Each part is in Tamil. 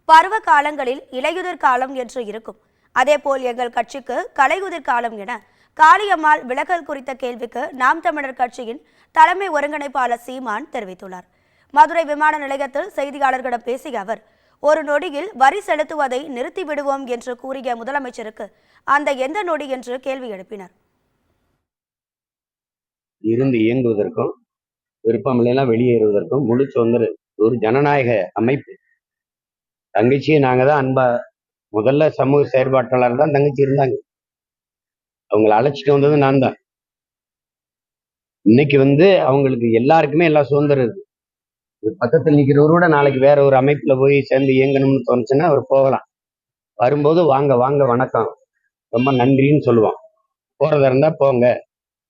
பருவ காலங்களில் இலையுதிர் காலம் என்று இருக்கும். அதேபோல் எங்கள் கட்சிக்கு கலையுதிர் காலம் என காளியம்மாள் விலகல் குறித்த கேள்விக்கு நாம் தமிழர் கட்சியின் தலைமை ஒருங்கிணைப்பாளர் சீமான் தெரிவித்துள்ளார். மதுரை விமான நிலையத்தில் செய்தியாளர்களிடம் பேசிய அவர், ஒரு நொடியில் வரி செலுத்துவதை நிறுத்திவிடுவோம் என்று கூறிய முதலமைச்சருக்கு அந்த எந்த நொடி என்று கேள்வி எழுப்பினார். இருந்து இயங்குவதற்கும் விருப்பமில்லைனா வெளியேறுவதற்கும் முழு சுதந்திரம். ஒரு ஜனநாயக அமைப்பு. தங்கச்சியை நாங்க தான் அன்பா முதல்ல சமூக செயற்பாட்டாளர் தான் தங்கச்சி இருந்தாங்க. அவங்களை அழைச்சிட்டு வந்தது நான் தான். இன்னைக்கு அவங்களுக்கு எல்லாருக்குமே எல்லா சுதந்திரம் இருக்கு. பக்கத்தில் நிற்கிறவரோட நாளைக்கு வேற ஒரு அமைப்புல போய் சேர்ந்து இயங்கணும்னு தோணுச்சுன்னா அவர் போகலாம். வரும்போது வாங்க வாங்க வணக்கம் ரொம்ப நன்றின்னு சொல்லுவோம். போறதா இருந்தா போங்க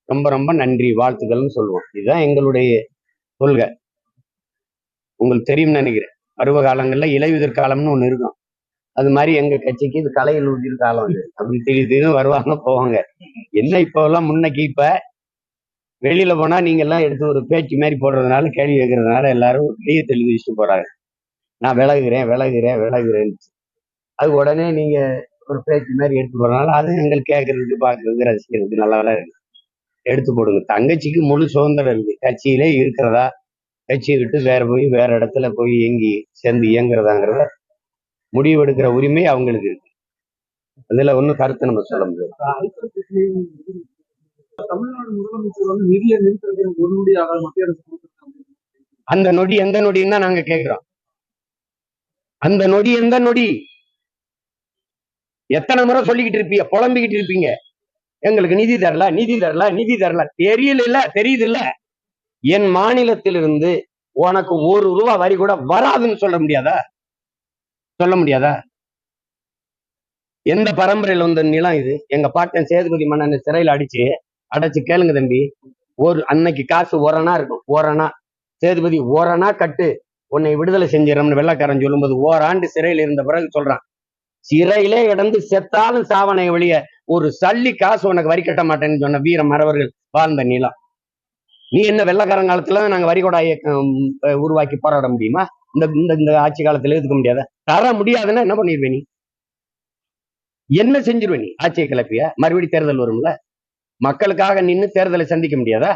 ரொம்ப ரொம்ப நன்றி வாழ்த்துக்கள்னு சொல்லுவோம். இதுதான் எங்களுடைய கொள்கை. உங்களுக்கு தெரியும்னு நினைக்கிறேன். பருவ காலங்கள்ல இலையுதிர் காலம்னு ஒண்ணு இருக்கும். அது மாதிரி எங்க கட்சிக்கு இது கலையில் உதிர் காலம். அது அப்படி திடீர்னு வருவாங்க போவாங்க. என்ன இப்போ எல்லாம் முன்னைக்கு இப்ப வெளியில போனா நீங்க எல்லாம் எடுத்து ஒரு பேச்சு மாதிரி போடுறதுனால கேள்வி கேட்கறதுனால எல்லாரும் வெளியே தெளிவு வச்சுட்டு போறாங்க. நான் விலகுறேன். அது உடனே நீங்க ஒரு பேச்சு மாதிரி எடுத்து போறதுனால அது எங்களுக்கு கேட்கறதுக்கு பார்க்கறதுக்கு ரசிக்கிறதுக்கு நல்லா தான் இருக்கு. எடுத்து போடுங்க. தங்கச்சிக்கு முழு சுதந்திரம் இருக்கு. கட்சியிலே இருக்கிறதா, கட்சியை விட்டு வேற இடத்துல போய் சேர்ந்து இயங்குறதாங்கிறத முடிவெடுக்கிற உரிமை அவங்களுக்கு இருக்கு. அதுல ஒன்னும் கருத்து நம்ம சொல்ல முடியாது. தமிழ்நாடு முதலமைச்சர் நிதியை நிறுத்துறது ஒரு நொடியாக மத்திய அரசு அந்த நொடி எந்த நொடின்னு தான் நாங்க கேட்கிறோம். அந்த நொடி எந்த நொடி? எத்தனை முறை சொல்லிக்கிட்டு இருப்பீங்க, புலம்பிக்கிட்டு இருப்பீங்க, எங்களுக்கு நிதி தரல தெரியுது இல்ல. என் மாநிலத்திலிருந்து உனக்கு ₹1 வரி கூட வராதுன்னு சொல்ல முடியாதா? எந்த பரம்பரையில் வந்த நிலம் இது? எங்க பாட்டன் சேதுபதி மன்னன் சிறையில் அடைச்சு கேளுங்க தம்பி. அன்னைக்கு காசு ஓரணா இருக்கும். ஓரணா சேதுபதி ஓரணா கட்டு உன்னை விடுதலை செஞ்சிடறோம்னு வெள்ளக்காரன் சொல்லும்போது ஓராண்டு சிறையில் இருந்த பிறகு சொல்றான், சிறையிலே இடந்து செத்தாலும் சாவனை வழிய ஒரு சல்லி காசு உனக்கு வரி கட்ட மாட்டேன்னு சொன்ன வீர மறவர்கள் வாழ்ந்த நிலம். நீ என்ன வெள்ளக்காரங்காலத்துல நாங்க வரிகொடா இயக்கம் உருவாக்கி போராட முடியுமா? இந்த ஆட்சி காலத்துல எதுக்க முடியாதா? தர முடியாதுன்னா என்ன பண்ணிருவே? நீ என்ன செஞ்சிருவே? நீ ஆட்சியை கிளப்பிய மறுபடியும் தேர்தல் வரும்ல. மக்களுக்காக நின்று தேர்தலை சந்திக்க முடியாதா?